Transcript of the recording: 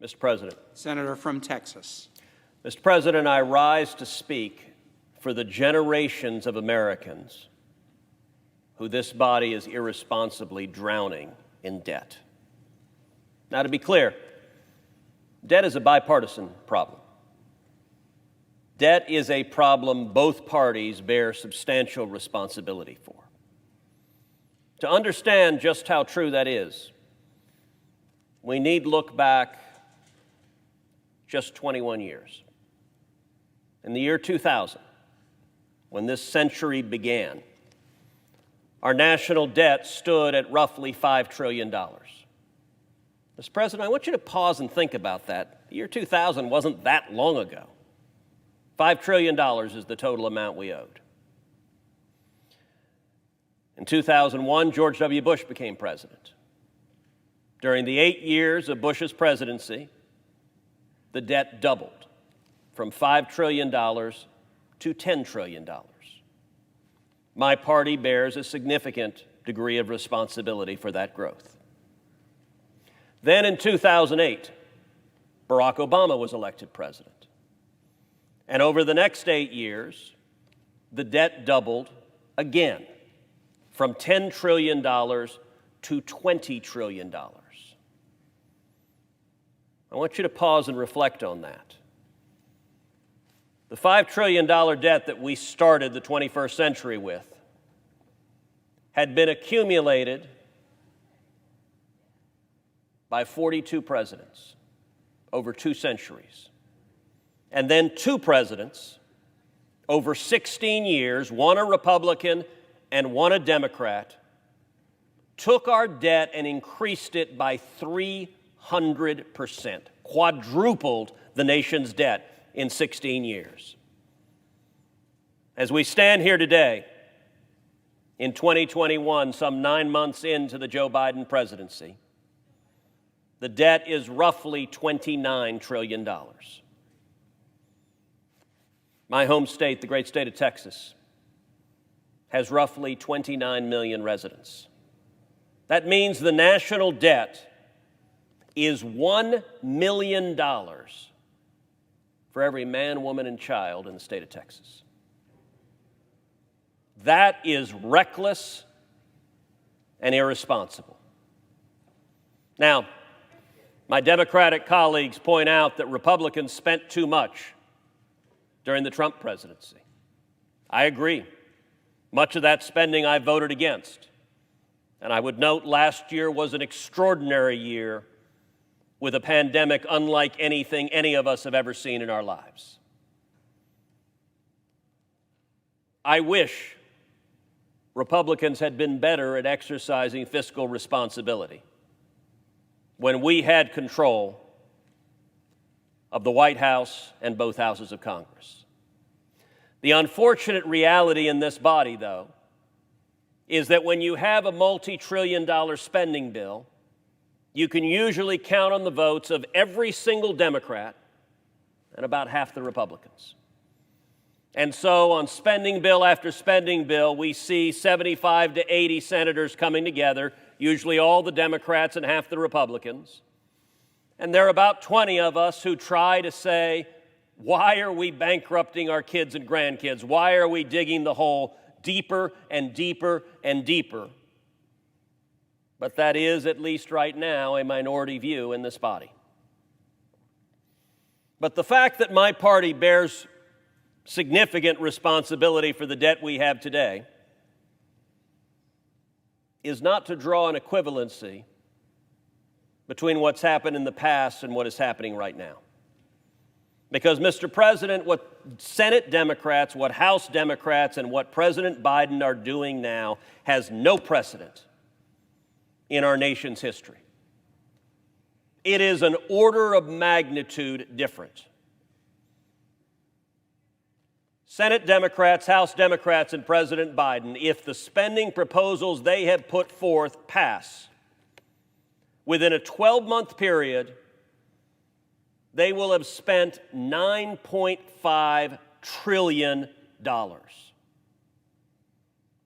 Mr. President. Senator from Texas. Mr. President, I rise to speak for the generations of Americans who this body is irresponsibly drowning in debt. Now, to be clear, debt is a bipartisan problem. Debt is a problem both parties bear substantial responsibility for. To understand just how true that is, we need look back just 21 years. In the year 2000, when this century began, our national debt stood at roughly $5 trillion. Mr. President, I want you to pause and think about that. The year 2000 wasn't that long ago. $5 trillion is the total amount we owed. In 2001, George W. Bush became president. During the 8 years of Bush's presidency, the debt doubled from $5 trillion to $10 trillion. My party bears a significant degree of responsibility for that growth. Then in 2008, Barack Obama was elected president. And over the next 8 years, the debt doubled again from $10 trillion to $20 trillion. I want you to pause and reflect on that. The $5 trillion debt that we started the 21st century with had been accumulated by 42 presidents over 2 centuries. And then 2 presidents over 16 years, one a Republican and one a Democrat, took our debt and increased it by 300%, quadrupled the nation's debt in 16 years. As we stand here today, in 2021, some 9 months into the Joe Biden presidency, the debt is roughly $29 trillion. My home state, the great state of Texas, has roughly 29 million residents. That means the national debt is $1 million for every man, woman, and child in the state of Texas. That is reckless and irresponsible. Now, my Democratic colleagues point out that Republicans spent too much during the Trump presidency. I agree. Much of that spending I voted against. And I would note last year was an extraordinary year with a pandemic unlike anything any of us have ever seen in our lives. I wish Republicans had been better at exercising fiscal responsibility when we had control of the White House and both houses of Congress. The unfortunate reality in this body, though, is that when you have a multi-trillion-dollar spending bill, you can usually count on the votes of every single Democrat and about half the Republicans. And so on spending bill after spending bill, we see 75 to 80 senators coming together, usually all the Democrats and half the Republicans. And there are about 20 of us who try to say, why are we bankrupting our kids and grandkids? Why are we digging the hole deeper and deeper and deeper? But that is, at least right now, a minority view in this body. But the fact that my party bears significant responsibility for the debt we have today is not to draw an equivalency between what's happened in the past and what is happening right now. Because, Mr. President, what Senate Democrats, what House Democrats, and what President Biden are doing now has no precedent in our nation's history. It is an order of magnitude different. Senate Democrats, House Democrats, and President Biden, if the spending proposals they have put forth pass, within a 12-month period, they will have spent $9.5 trillion.